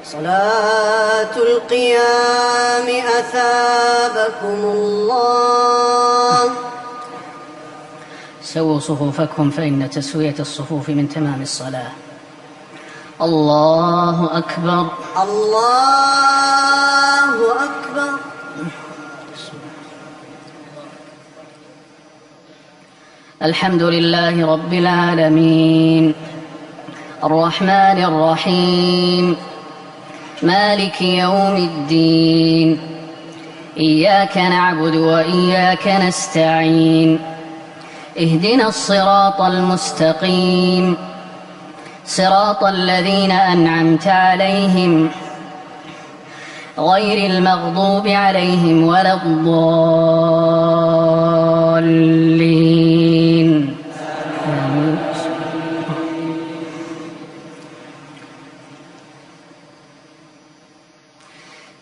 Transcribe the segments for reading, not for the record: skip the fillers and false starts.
صلاة القيام أثابكم الله. سووا صفوفكم فإن تسوية الصفوف من تمام الصلاة. الله أكبر. الله أكبر. الحمد لله رب العالمين الرحمن الرحيم مالك يوم الدين إياك نعبد وإياك نستعين اهدنا الصراط المستقيم صراط الذين أنعمت عليهم غير المغضوب عليهم ولا الضالين.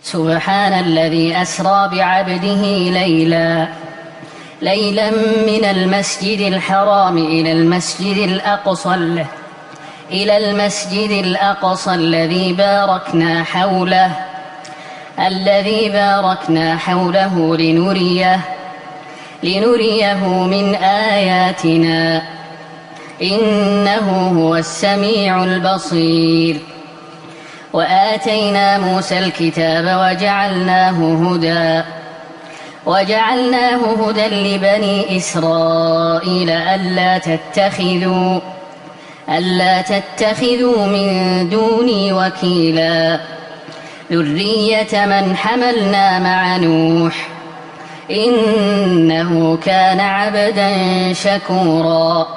سبحان الذي أسرى بعبده ليلا من المسجد الحرام إلى المسجد الأقصى الذي باركنا حوله لنريه من آياتنا إنه هو السميع البصير. وآتينا موسى الكتاب وجعلناه هدى لبني إسرائيل ألا تتخذوا من دوني وكيلا ذرية من حملنا مع نوح إنه كان عبدا شكورا.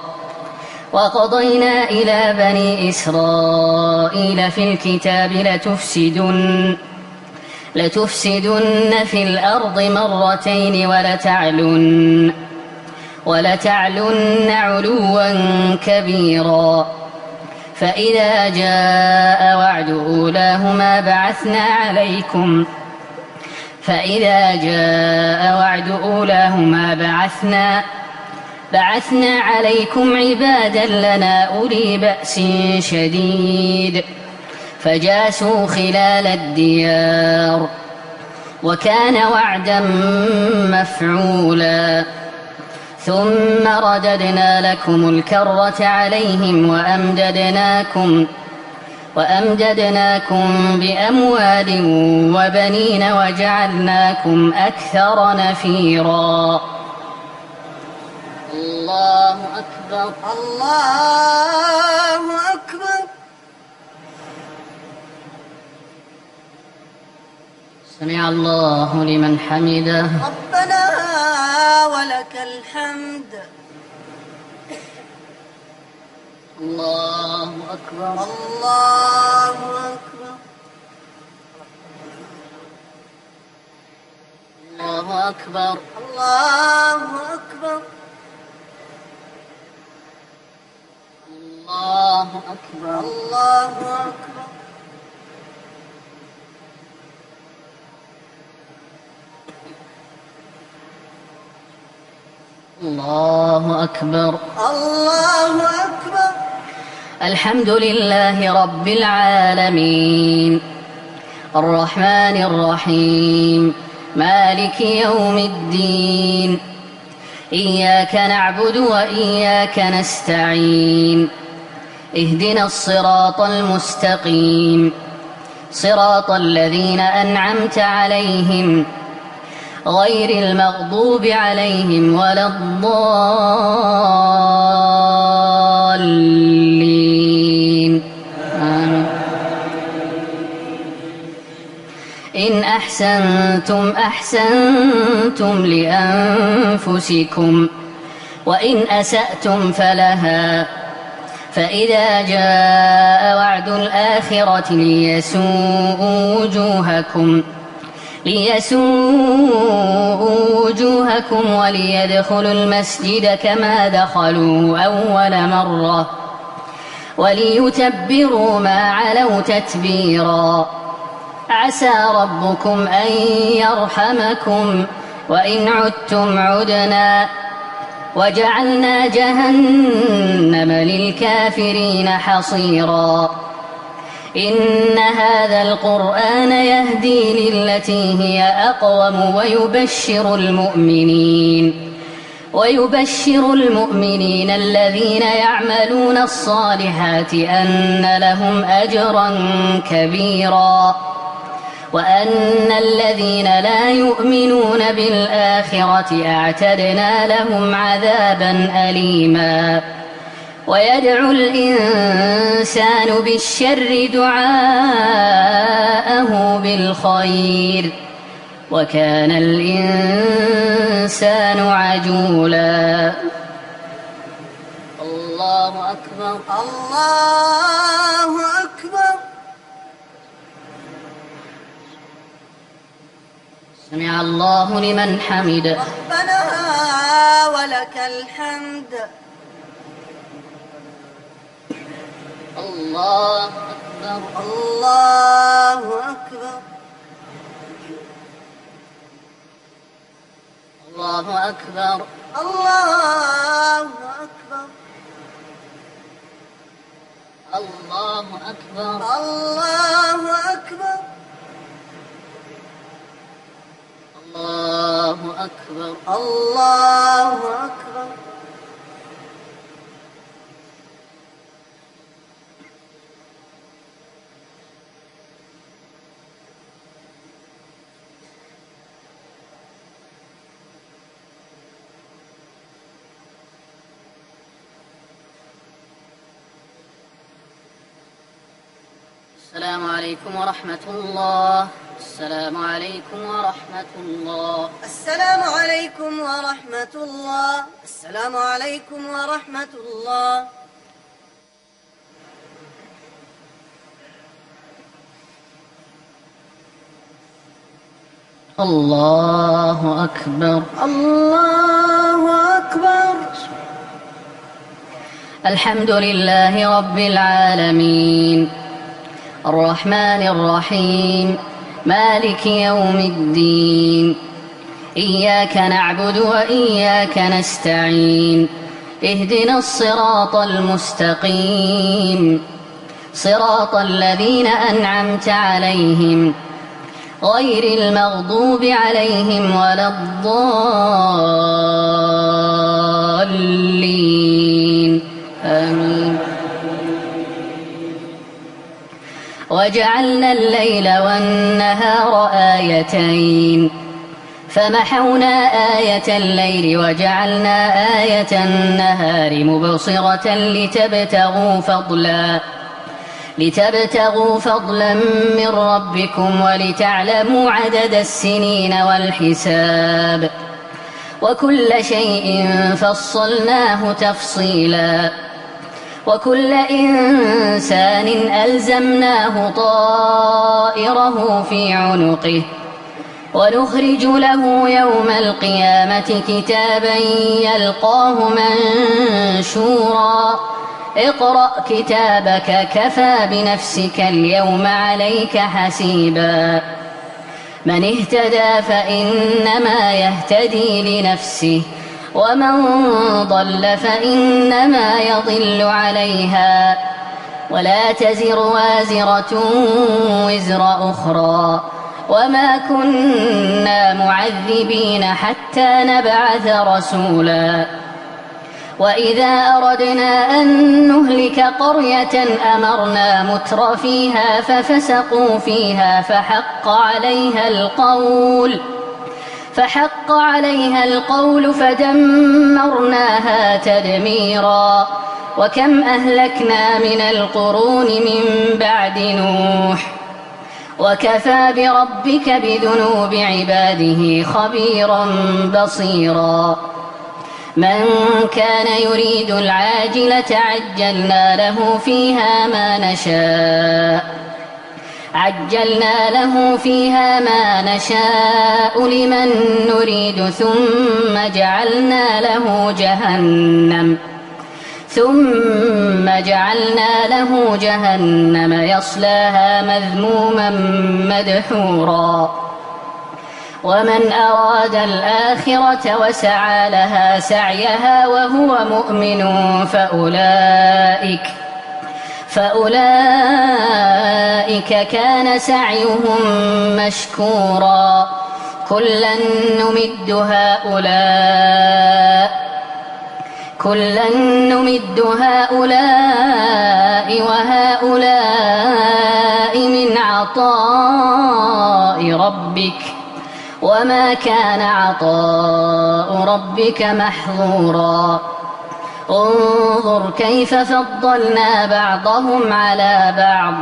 وقضينا إلى بني إسرائيل في الكتاب لتفسدن في الأرض مرتين ولتعلن علوا كبيرا. فإذا جاء وعد أولاهما بعثنا عليكم عبادا لنا أولي بأس شديد فجاسوا خلال الديار وكان وعدا مفعولا. ثم رددنا لكم الكرة عليهم وأمددناكم بأموال وبنين وجعلناكم أكثر نفيرا. الله أكبر. الله أكبر. سمع الله لمن حمده. ربنا ولك الحمد. الله أكبر. الله أكبر. الله أكبر. الله أكبر. الله أكبر. الله أكبر. الله أكبر. الله أكبر. الحمد لله رب العالمين الرحمن الرحيم مالك يوم الدين إياك نعبد وإياك نستعين اهدنا الصراط المستقيم صراط الذين أنعمت عليهم غير المغضوب عليهم ولا الضالين. آمين. إن أحسنتم لأنفسكم وإن أسأتم فلها فإذا جاء وعد الآخرة ليسوءوا وجوهكم وليدخلوا المسجد كما دخلوه أول مرة وليتبروا ما علوا تتبيرا. عسى ربكم أن يرحمكم وإن عدتم عدنا وجعلنا جهنم للكافرين حصيرا. إن هذا القرآن يهدي للتي هي أقوم ويبشر المؤمنين الذين يعملون الصالحات أن لهم أجرا كبيرا وأن الذين لا يؤمنون بالآخرة أعتدنا لهم عذابا أليما ويدعو الإنسان بالشر دعاءه بالخير وكان الإنسان عجولا. الله أكبر. الله أكبر. سمع الله لمن حمده. ربنا ولك الحمد. الله أكبر. الله أكبر. الله أكبر. الله أكبر. الله أكبر. الله أكبر. الله أكبر. الله أكبر. السلام عليكم ورحمة الله. السلام عليكم ورحمة الله. السلام عليكم ورحمة الله. السلام عليكم ورحمة الله. الله أكبر. الله أكبر. الحمد لله رب العالمين الرحمن الرحيم مالك يوم الدين إياك نعبد وإياك نستعين اهدنا الصراط المستقيم صراط الذين أنعمت عليهم غير المغضوب عليهم ولا الضالين آمين. وجعلنا الليل والنهار آيتين فمحونا آية الليل وجعلنا آية النهار مبصرة لتبتغوا فضلا من ربكم ولتعلموا عدد السنين والحساب وكل شيء فصلناه تفصيلا وكل إنسان ألزمناه طائره في عنقه ونخرج له يوم القيامة كتابا يلقاه منشورا اقرأ كتابك كفى بنفسك اليوم عليك حسيبا من اهتدى فإنما يهتدي لنفسه ومن ضل فإنما يضل عليها ولا تزر وازرة وزر أخرى وما كنا معذبين حتى نبعث رسولا وإذا أردنا أن نهلك قرية أمرنا متر فيها ففسقوا فيها فحق عليها القول فدمرناها تدميرا وكم أهلكنا من القرون من بعد نوح وكفى بربك بذنوب عباده خبيرا بصيرا من كان يريد العاجلة عجلنا له فيها ما نشاء لمن نريد ثم جعلنا له جهنم يصلاها مذموما مدحورا ومن أراد الآخرة وسعى فأولئك كان سعيهم مشكورا كلا نمد هؤلاء وهؤلاء من عطاء ربك وما كان عطاء ربك محظورا انظر كيف فضلنا بعضهم على بعض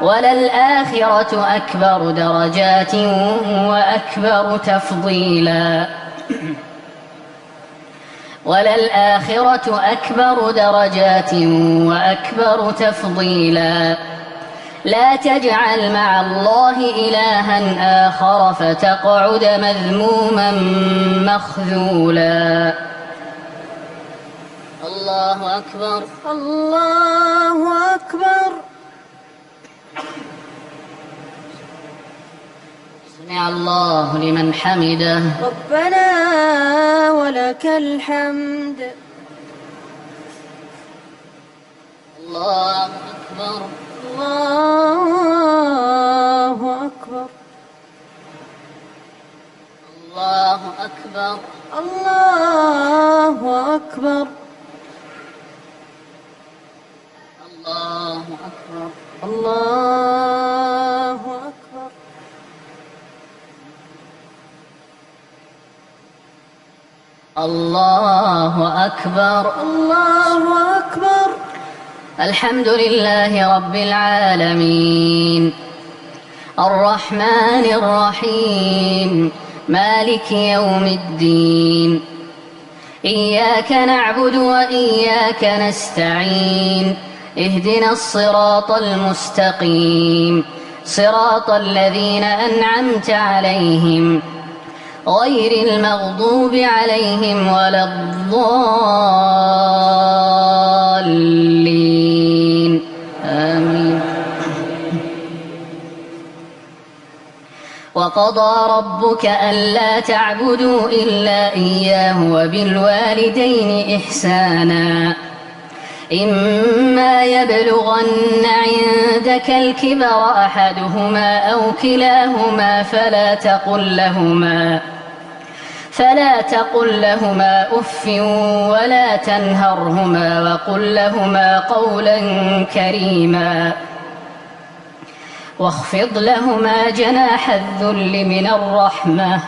وللآخرة أكبر درجات وأكبر تفضيلا لا تجعل مع الله إلها آخر فتقعد مذموما مخذولا. الله أكبر الله أكبر. سمع الله لمن حمده. ربنا ولك الحمد. الله أكبر الله أكبر الله أكبر الله أكبر الله أكبر الله أكبر. الله أكبر الله أكبر. الحمد لله رب العالمين الرحمن الرحيم مالك يوم الدين إياك نعبد وإياك نستعين اهدنا الصراط المستقيم صراط الذين أنعمت عليهم غير المغضوب عليهم ولا الضالين آمين. وقضى ربك ألا تعبدوا إلا إياه وبالوالدين إحسانا إما يبلغن عندك الكبر أحدهما أو كلاهما فلا تقل لهما أف ولا تنهرهما وقل لهما قولا كريما واخفض لهما جناح الذل من الرحمة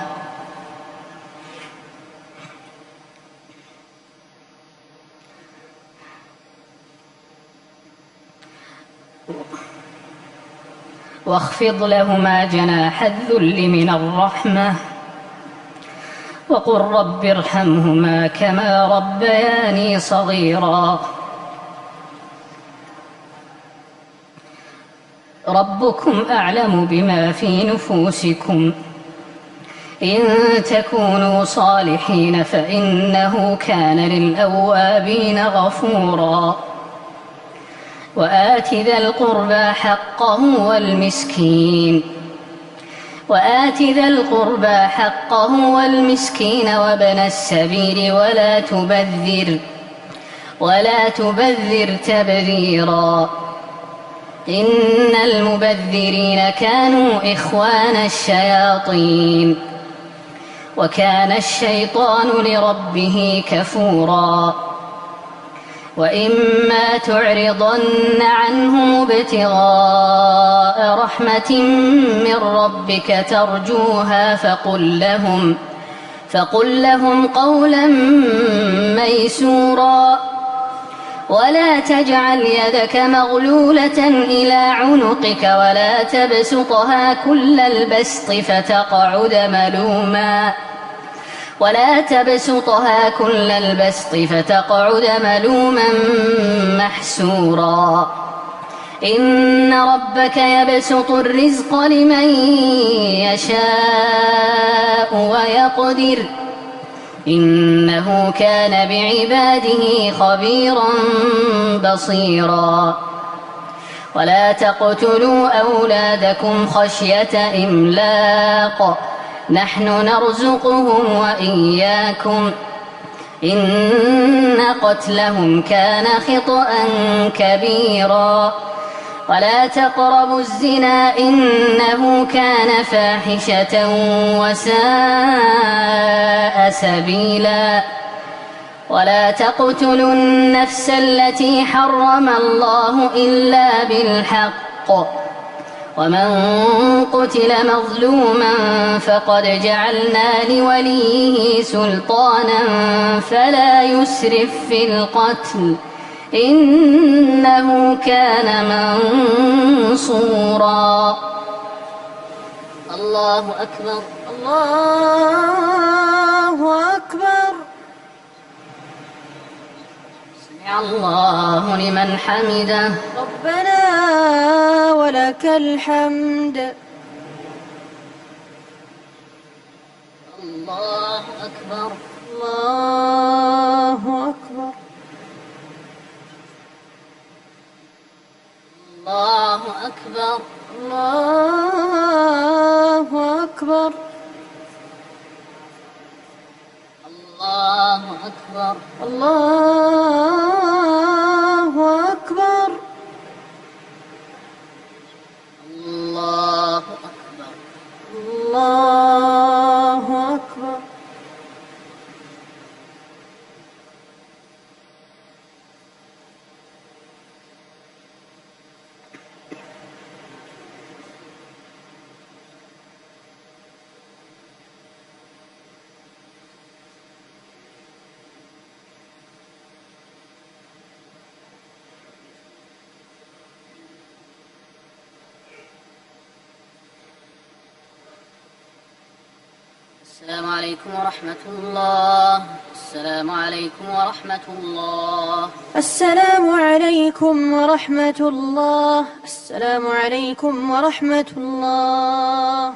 وقل رب ارحمهما كما ربياني صغيرا. ربكم أعلم بما في نفوسكم إن تكونوا صالحين فإنه كان للأوابين غفورا. وآت ذا القربى حقه والمسكين وابن السبيل ولا تبذر تبذيرا إن المبذرين كانوا إخوان الشياطين وكان الشيطان لربه كفورا. وإما تعرضن عنهم ابتغاء رحمة من ربك ترجوها فقل لهم قولا ميسورا. ولا تجعل يدك مغلولة إلى عنقك ولا تبسطها كل البسط فتقعد ملوما محسورا. إن ربك يبسط الرزق لمن يشاء ويقدر إنه كان بعباده خبيرا بصيرا. ولا تقتلوا أولادكم خشية إملاق نحن نرزقهم وإياكم إن قتلهم كان خطأ كبيرا ولا تقربوا الزنا إنه كان فاحشة وساء سبيلا ولا تقتلوا النفس التي حرم الله إلا بالحق ومن قتل مظلوما فقد جعلنا لوليه سلطانا فلا يسرف في القتل إنه كان منصورا. الله أكبر. الله أكبر. سمع الله لمن حمده. ربنا ولك الحمد. الله أكبر. الله أكبر. الله أكبر. الله أكبر. الله أكبر. الله أكبر. الله أكبر. الله أكبر. السلام عليكم ورحمة الله. السلام عليكم ورحمة الله. السلام عليكم ورحمة الله. السلام عليكم ورحمة الله.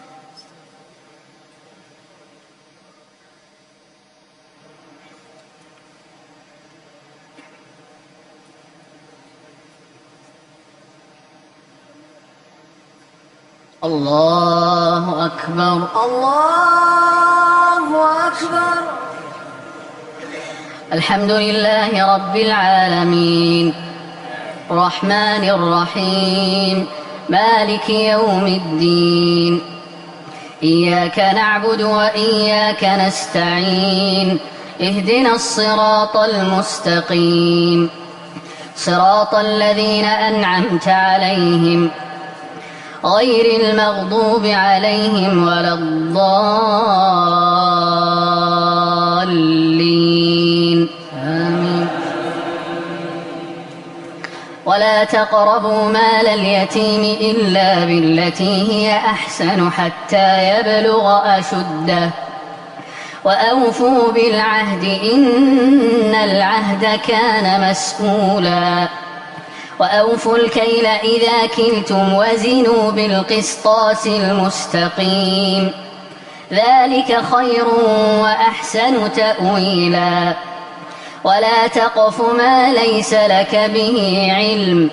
الله أكبر. الله أكبر. الحمد لله رب العالمين الرحمن الرحيم مالك يوم الدين إياك نعبد وإياك نستعين اهدنا الصراط المستقيم صراط الذين أنعمت عليهم غير المغضوب عليهم ولا الضالين آمين. ولا تقربوا مال اليتيم إلا بالتي هي أحسن حتى يبلغ أشده وأوفوا بالعهد إن العهد كان مسؤولا وأوفوا الكيل إذا كلتم وزنوا بالقسطاس المستقيم ذلك خير وأحسن تأويلا ولا تقف ما ليس لك به علم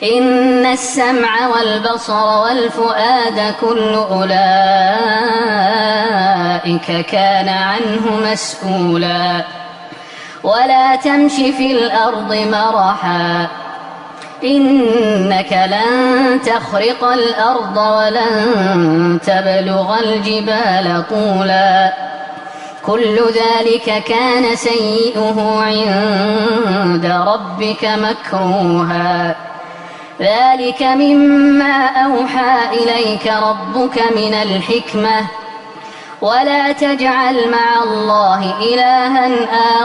إن السمع والبصر والفؤاد كل أولئك كان عنه مسؤولا ولا تمش في الأرض مرحا إنك لن تخرق الأرض ولن تبلغ الجبال طولا كل ذلك كان سيئه عند ربك مكروها ذلك مما أوحى إليك ربك من الحكمة ولا تجعل مع الله إلها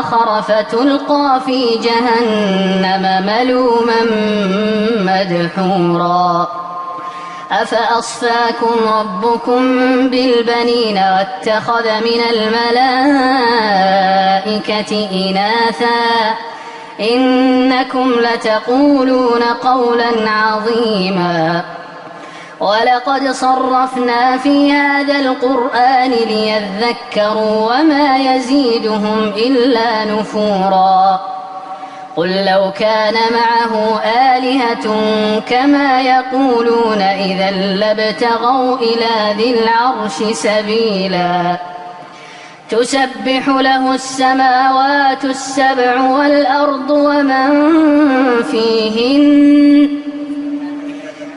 آخر فتلقى في جهنم ملوما مدحورا أفأصفاكم ربكم بالبنين واتخذ من الملائكة إناثا إنكم لتقولون قولا عظيما ولقد صرفنا في هذا القرآن ليذكروا وما يزيدهم إلا نفورا قل لو كان معه آلهة كما يقولون إذا لابتغوا إلى ذي العرش سبيلا تسبح له السماوات السبع والأرض ومن فيهن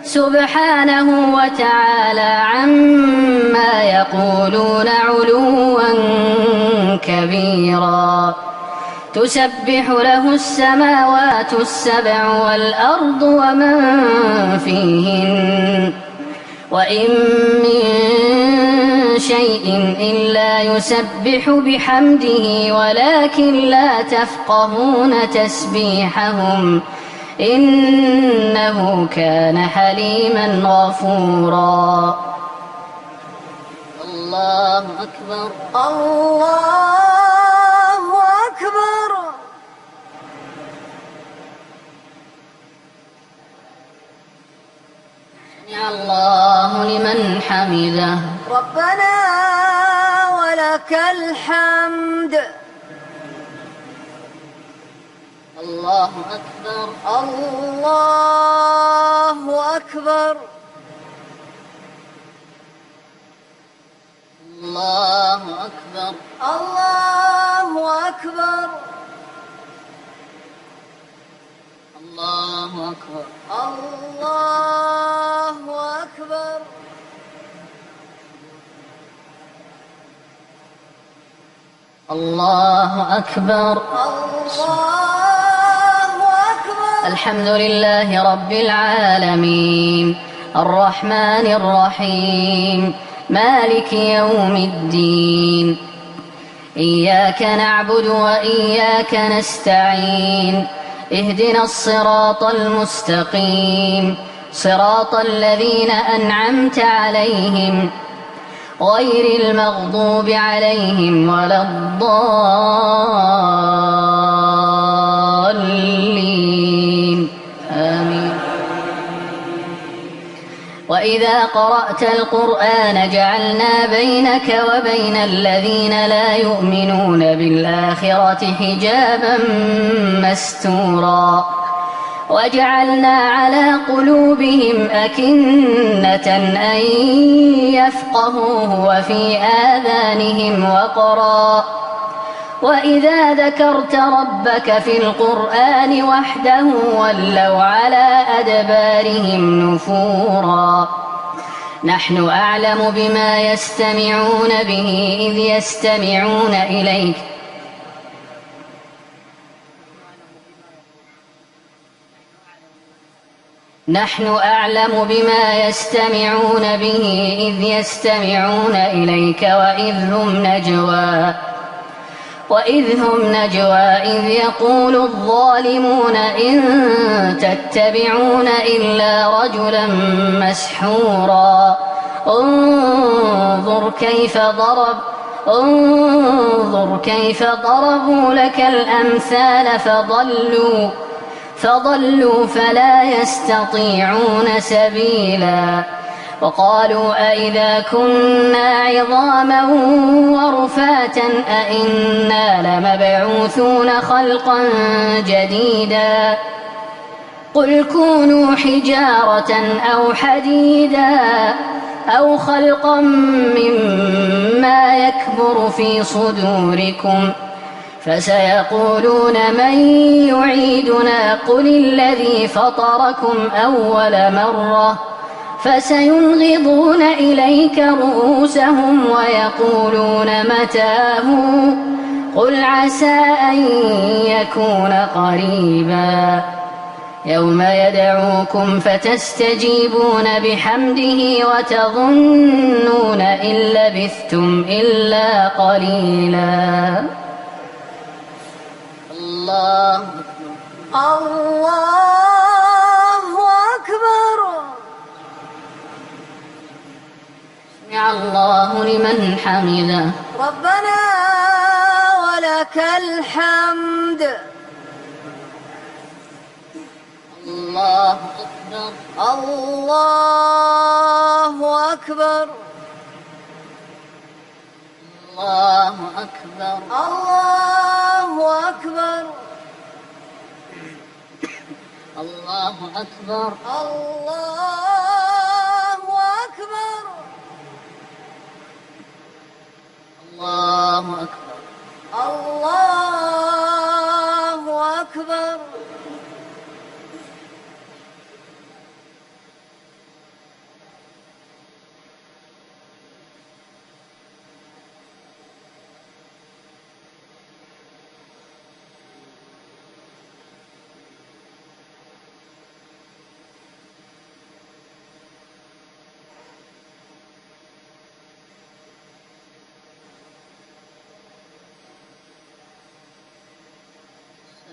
سبحانه وتعالى عما يقولون علوا كبيرا. تسبح له السماوات السبع والأرض ومن فيهن وإن من شيء إلا يسبح بحمده ولكن لا تفقهون تسبيحهم إنه كان حليما غفورا. الله أكبر الله أكبر. سمع الله لمن حمده. ربنا ولك الحمد. الله أكبر الله أكبر. الله أكبر الله أكبر. الله أكبر الله أكبر. الله أكبر. الله أكبر. الحمد لله رب العالمين الرحمن الرحيم مالك يوم الدين إياك نعبد وإياك نستعين اهدنا الصراط المستقيم صراط الذين أنعمت عليهم غير المغضوب عليهم ولا الضالين آمين. وإذا قرأت القرآن جعلنا بينك وبين الذين لا يؤمنون بالآخرة حجابا مستورا وجعلنا على قلوبهم أكنة أن يفقهوه وفي آذانهم وقرا وإذا ذكرت ربك في القرآن وحده ولوا على أدبارهم نفورا. نحن أعلم بما يستمعون به إذ يستمعون إليك نحن أعلم بما يستمعون به إذ يستمعون إليك وإذ هم نجوى إذ يقول الظالمون إن تتبعون إلا رجلا مسحورا. انظر كيف ضربوا لك الأمثال فضلوا فلا يستطيعون سبيلا. وقالوا أئذا كنا عظاما ورفاتا أئنا لمبعوثون خلقا جديدا. قل كونوا حجارة أو حديدا أو خلقا مما يكبر في صدوركم فسيقولون من يعيدنا قل الذي فطركم أول مرة فسينغضون إليك رؤوسهم ويقولون متاه قل عسى أن يكون قريبا. يوم يدعوكم فتستجيبون بحمده وتظنون إن لبثتم إلا قليلا. الله أكبر. سمع الله لمن حمده. ربنا ولك الحمد. الله أكبر الله أكبر. الله أكبر الله أكبر. الله أكبر الله أكبر. الله الله أكبر. الله أكبر.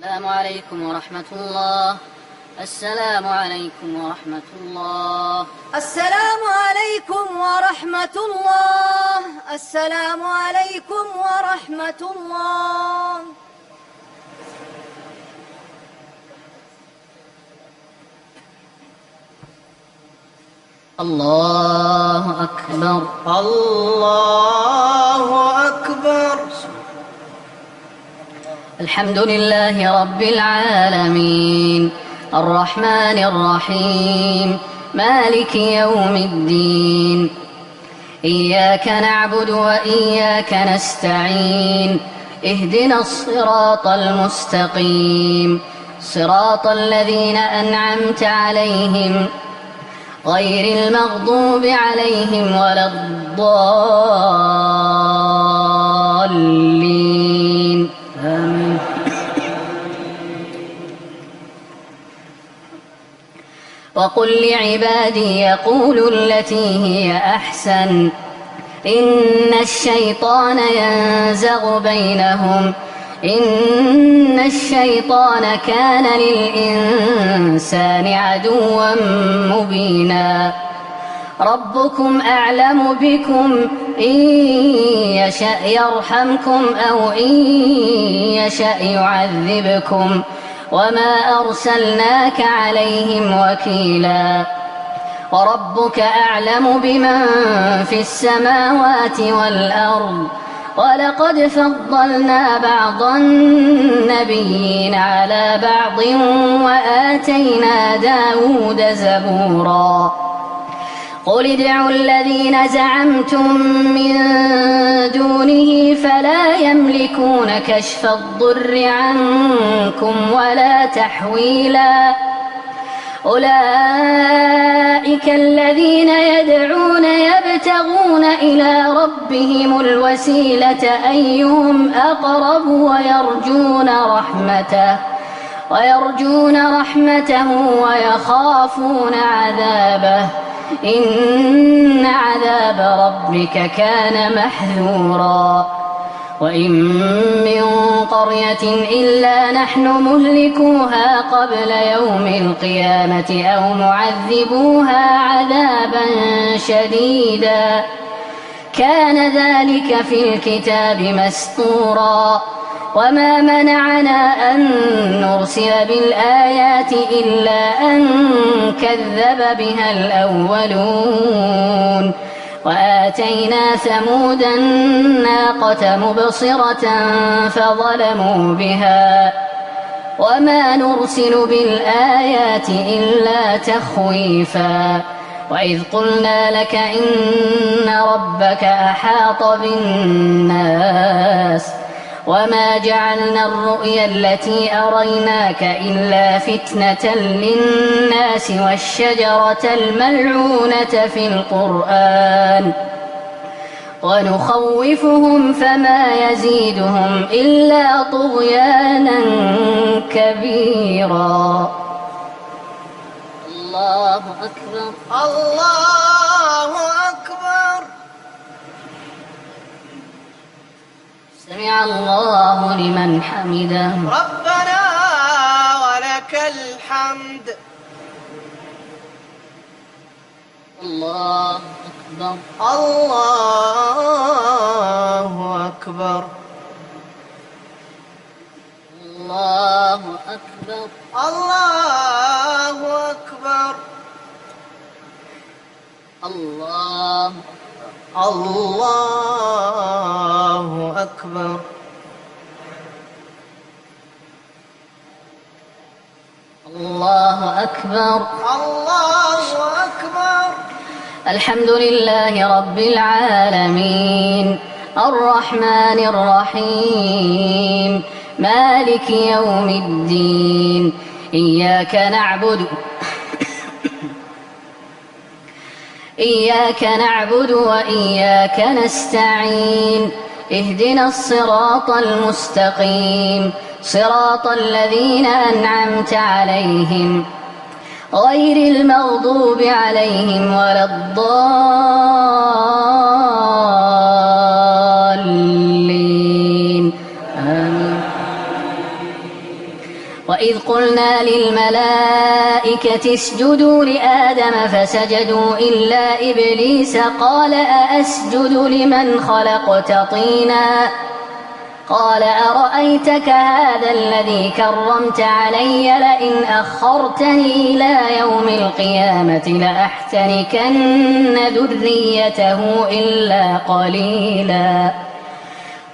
السلام عليكم ورحمة الله. السلام عليكم ورحمة الله. السلام عليكم ورحمة الله. السلام عليكم ورحمة الله. الله أكبر. الله أكبر. الحمد لله رب العالمين الرحمن الرحيم مالك يوم الدين. إياك نعبد وإياك نستعين. اهدنا الصراط المستقيم صراط الذين أنعمت عليهم غير المغضوب عليهم ولا الضالين. آمين. وقل لعبادي يقولوا التي هي أحسن إن الشيطان ينزغ بينهم إن الشيطان كان للإنسان عدوا مبينا. ربكم أعلم بكم إن يشأ يرحمكم أو إن يشأ يعذبكم وما أرسلناك عليهم وكيلا. وربك أعلم بمن في السماوات والأرض ولقد فضلنا بعض النبيين على بعض وآتينا داود زبورا. قل ادعوا الذين زعمتم من دونه فلا يملكون كشف الضر عنكم ولا تحويلا. أولئك الذين يدعون يبتغون إلى ربهم الوسيلة أيهم أقرب ويرجون رحمته ويخافون عذابه إن عذاب ربك كان محذورا. وإن من قرية إلا نحن مهلكوها قبل يوم القيامة أو معذبوها عذابا شديدا كان ذلك في الكتاب مسطورا. وما منعنا أن نرسل بالآيات إلا أن كذب بها الأولون. وآتينا ثمود الناقة مبصرة فظلموا بها وما نرسل بالآيات إلا تخويفا. وإذ قلنا لك إن ربك أحاط بالناس وما جعلنا الرؤيا التي أريناك إلا فتنة للناس والشجرة الملعونة في القرآن ونخوفهم فما يزيدهم إلا طغيانا كبيرا. الله أكبر. الله أكبر. سمع الله لمن حمده. ربنا ولك الحمد. الله أكبر. الله أكبر. الله أكبر. الله أكبر. الله الله أكبر. الله أكبر. الله أكبر. الحمد لله رب العالمين الرحمن الرحيم مالك يوم الدين إياك نعبد وإياك نستعين اهدنا الصراط المستقيم صراط الذين أنعمت عليهم غير المغضوب عليهم ولا الضالين آمين. وإذ قلنا للملائكة اسجدوا لآدم فسجدوا إلا إبليس قال أأسجد لمن خلقت طينا قال أرأيتك هذا الذي كرمت علي لئن أخرتني إلى يوم القيامة لأحتنكن ذريته إلا قليلا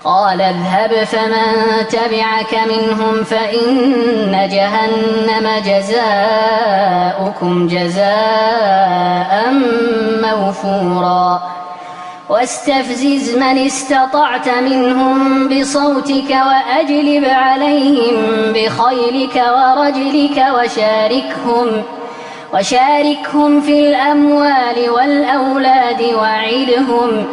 قال اذهب فمن تبعك منهم فإن جهنم جزاؤكم جزاء موفورا واستفزز من استطعت منهم بصوتك وأجلب عليهم بخيلك ورجلك وشاركهم في الأموال والأولاد وعدهم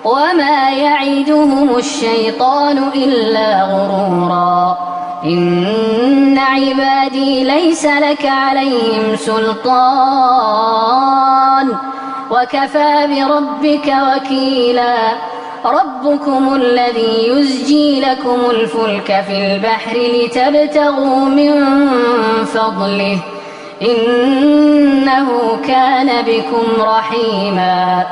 وما يعدهم الشيطان إلا غرورا إن عبادي ليس لك عليهم سلطان وكفى بربك وكيلا ربكم الذي يزجي لكم الفلك في البحر لتبتغوا من فضله إنه كان بكم رحيما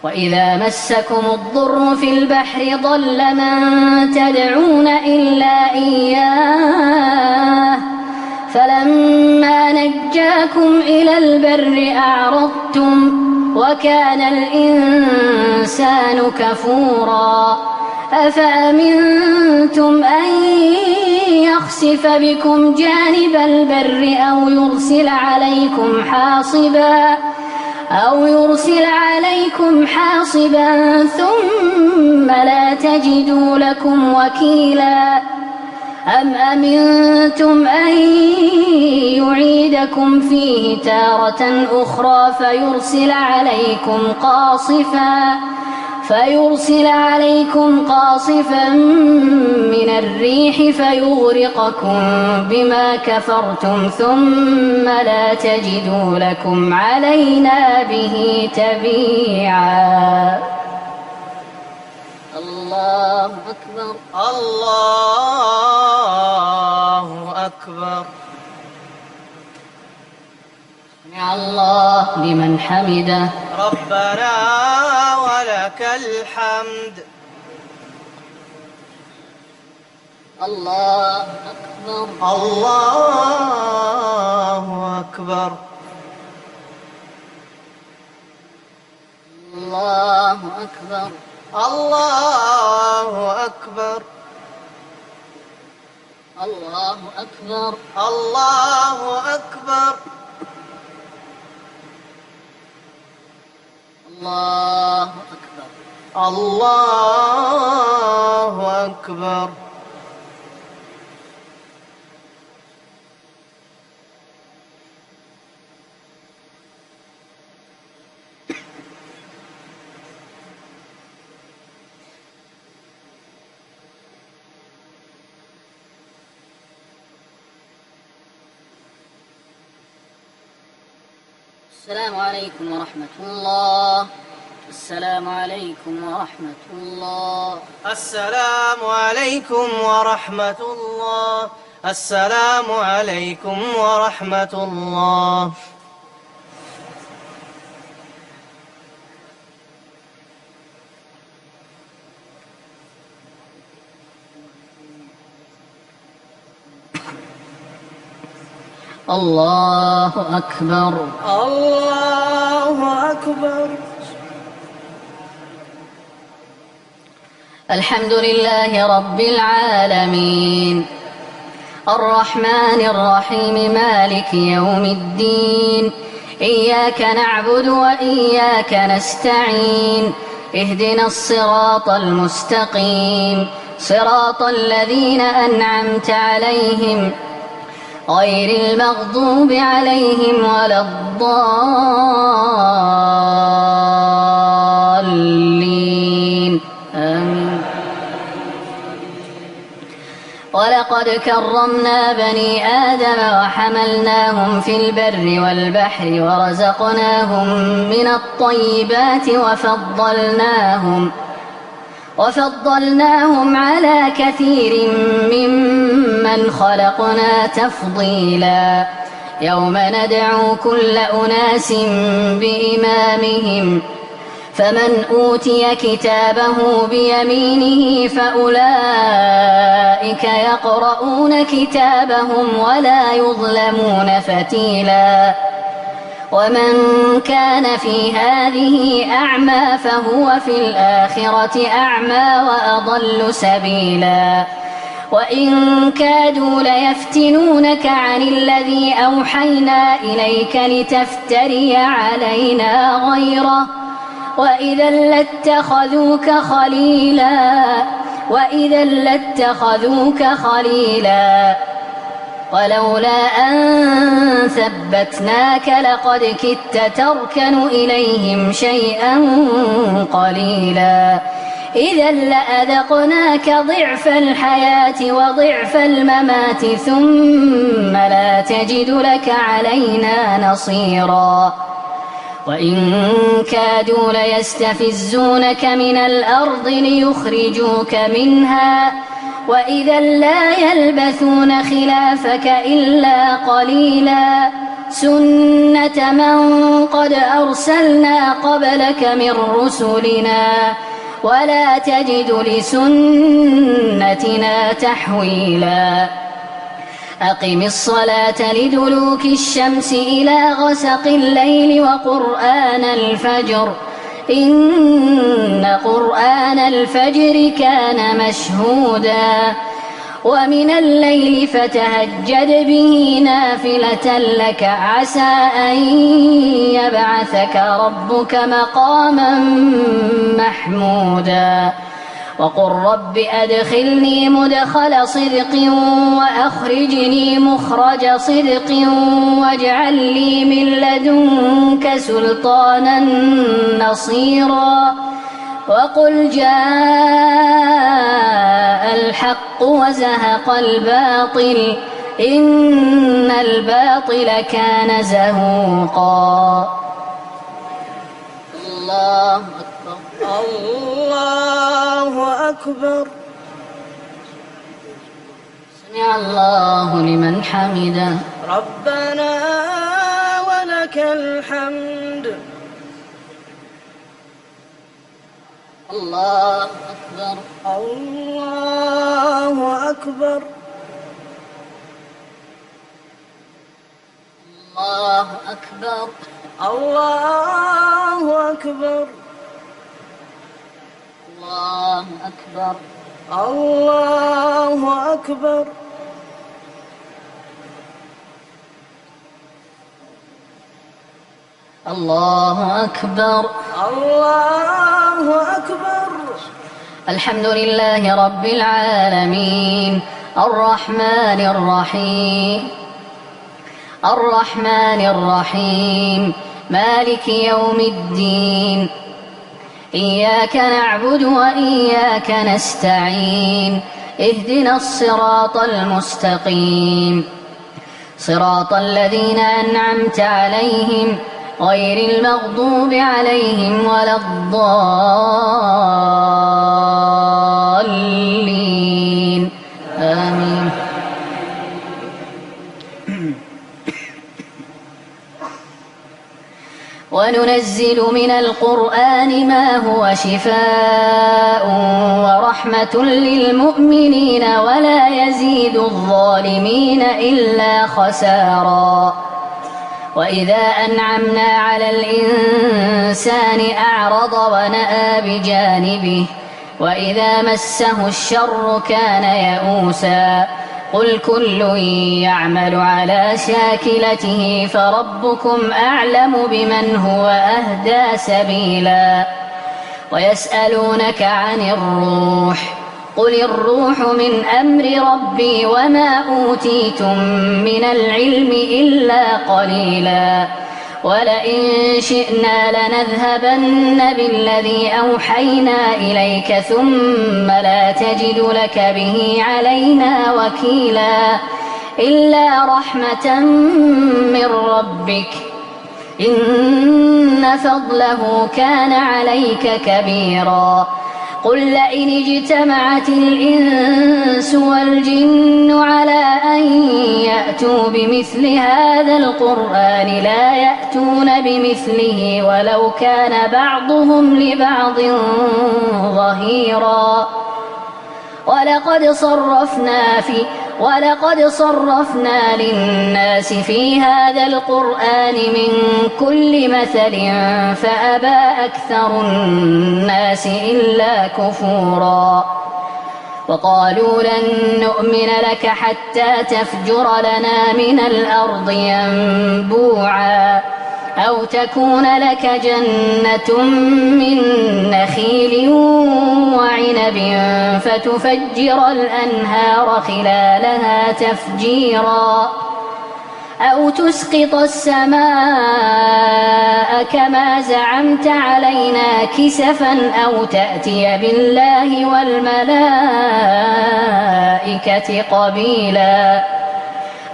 وإذا مسكم الضر في البحر ضل من تدعون إلا إياه فلما نجاكم إلى البر أعرضتم وكان الإنسان كفورا أفأمنتم أن يخسف بكم جانب البر أو يرسل عليكم حاصبا ثم لا تجدوا لكم وكيلا أم أمنتم أن يعيدكم فيه تارة أخرى فيرسل عليكم قاصفا من الريح فيغرقكم بما كفرتم ثم لا تجدوا لكم علينا به تبيعا الله أكبر الله أكبر سمع الله لمن حمده ربنا ولك الحمد الله أكبر الله أكبر الله أكبر الله أكبر الله أكبر الله أكبر الله أكبر الله أكبر السلام عليكم ورحمة الله السلام عليكم ورحمة الله السلام عليكم ورحمة الله السلام عليكم ورحمة الله الله أكبر الله أكبر الحمد لله رب العالمين الرحمن الرحيم مالك يوم الدين إياك نعبد وإياك نستعين اهدنا الصراط المستقيم صراط الذين أنعمت عليهم غير المغضوب عليهم ولا الضالين آمين. ولقد كرمنا بني آدم وحملناهم في البر والبحر ورزقناهم من الطيبات وفضلناهم على كثير ممن خلقنا تفضيلا. يوم ندعو كل أناس بإمامهم فمن أوتي كتابه بيمينه فأولئك يقرؤون كتابهم ولا يظلمون فتيلا. ومن كان في هذه أعمى فهو في الآخرة أعمى وأضل سبيلا. وإن كادوا ليفتنونك عن الذي أوحينا إليك لتفتري علينا غيره وإذا لاتخذوك خليلا ولولا أن ثبتناك لقد كدت تركن إليهم شيئا قليلا. إذا لأذقناك ضعف الحياة وضعف الممات ثم لا تجد لك علينا نصيرا. وإن كادوا ليستفزونك من الأرض ليخرجوك منها وإذا لا يلبثون خلافك إلا قليلا. سنة من قد أرسلنا قبلك من رسلنا ولا تجد لسنتنا تحويلا. أقم الصلاة لدلوك الشمس إلى غسق الليل وقرآن الفجر إن قرآن الفجر كان مشهودا. ومن الليل فتهجد به نافلة لك عسى أن يبعثك ربك مقاما محمودا. وقل رب أدخلني مدخل صدق وأخرجني مخرج صدق واجعل لي من لدنك سلطانا نصيرا. وقل جاء الحق وزهق الباطل إن الباطل كان زهوقا. الله أكبر الله أكبر. سمع الله لمن حمده. ربنا ولك الحمد. الله أكبر الله أكبر. الله أكبر الله أكبر. الله أكبر الله أكبر. الله أكبر الله أكبر. الحمد لله رب العالمين الرحمن الرحيم مالك يوم الدين. إياك نعبد وإياك نستعين. اهدنا الصراط المستقيم صراط الذين أنعمت عليهم غير المغضوب عليهم ولا الضالين آمين. وننزل من القرآن ما هو شفاء ورحمة للمؤمنين ولا يزيد الظالمين إلا خسارا. وإذا أنعمنا على الإنسان أعرض ونأى بجانبه وإذا مسه الشر كان يئوسا. قل كل يعمل على شاكلته فربكم أعلم بمن هو أهدى سبيلا. ويسألونك عن الروح قل الروح من أمر ربي وما أوتيتم من العلم إلا قليلا ولئن شئنا لنذهبن بالذي أوحينا إليك ثم لا تجد لك به علينا وكيلا إلا رحمة من ربك إن فضله كان عليك كبيرا قل لئن اجتمعت الإنس والجن على أن يأتوا بمثل هذا القرآن لا يأتون بمثله ولو كان بعضهم لبعض ظهيرا ولقد صرفنا للناس في هذا القرآن من كل مثل فأبى أكثر الناس إلا كفورا وقالوا لن نؤمن لك حتى تفجر لنا من الأرض ينبوعا أو تكون لك جنة من نخيل وعنب فتفجر الأنهار خلالها تفجيرا أو تسقط السماء كما زعمت علينا كسفا أو تأتي بالله والملائكة قبيلا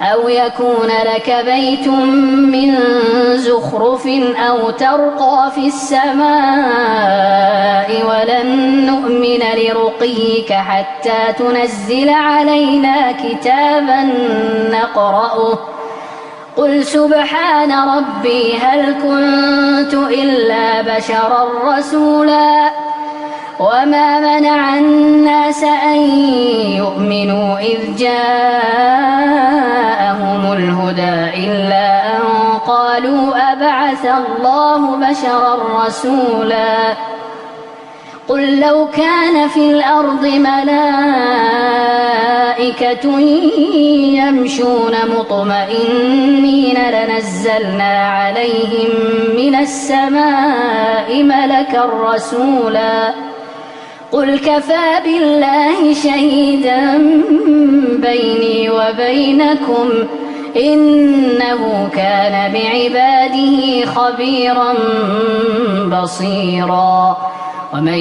أو يكون لك بيت من زخرف أو ترقى في السماء ولن نؤمن لرقيك حتى تنزل علينا كتابا نقرأه قل سبحان ربي هل كنت إلا بشرا رسولا وما منع الناس أن يؤمنوا إذ جاءهم الهدى إلا أن قالوا أبعث الله بشرا رسولا قل لو كان في الأرض ملائكة يمشون مطمئنين لنزلنا عليهم من السماء ملكا رسولا قل كفى بالله شهيدا بيني وبينكم إنه كان بعباده خبيرا بصيرا ومن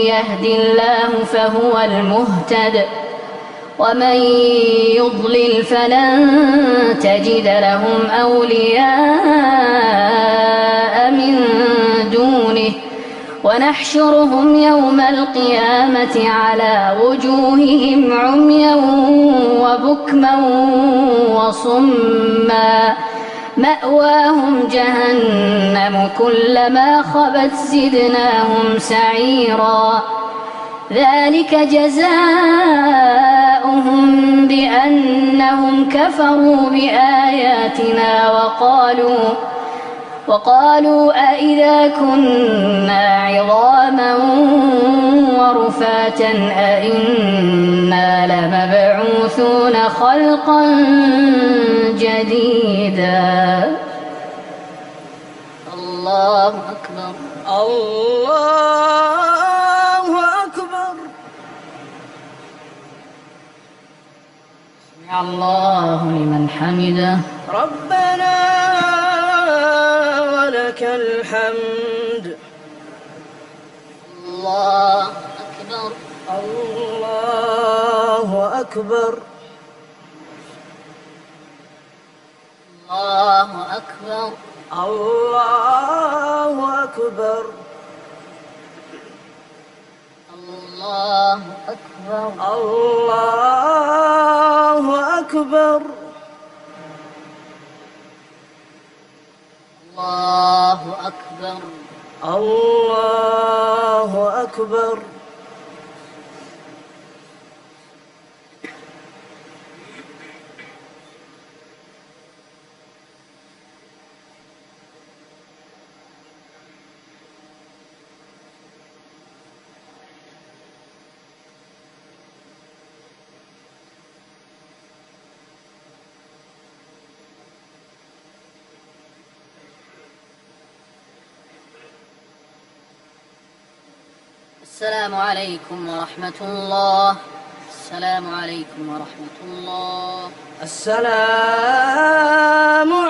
يهد الله فهو المهتد ومن يضلل فلن تجد لهم أولياء من دونه ونحشرهم يوم القيامة على وجوههم عميا وبكما وصما مأواهم جهنم كلما خبت زدناهم سعيرا ذلك جزاؤهم بأنهم كفروا بآياتنا وقالوا أإذا كنا عظاما ورفاتا أإنا لمبعوثون خلقا جديدا الله أكبر الله أكبر سمع الله لمن حمده ربنا ولك الحمد الله أكبر الله أكبر الله أكبر الله أكبر الله أكبر الله أكبر الله أكبر الله أكبر السلام عليكم ورحمة الله. السلام عليكم ورحمة الله. السلام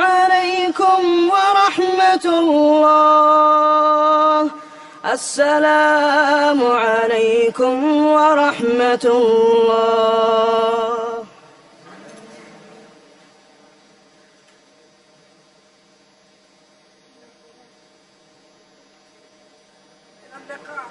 عليكم ورحمة الله. السلام عليكم ورحمة الله. اللقاء.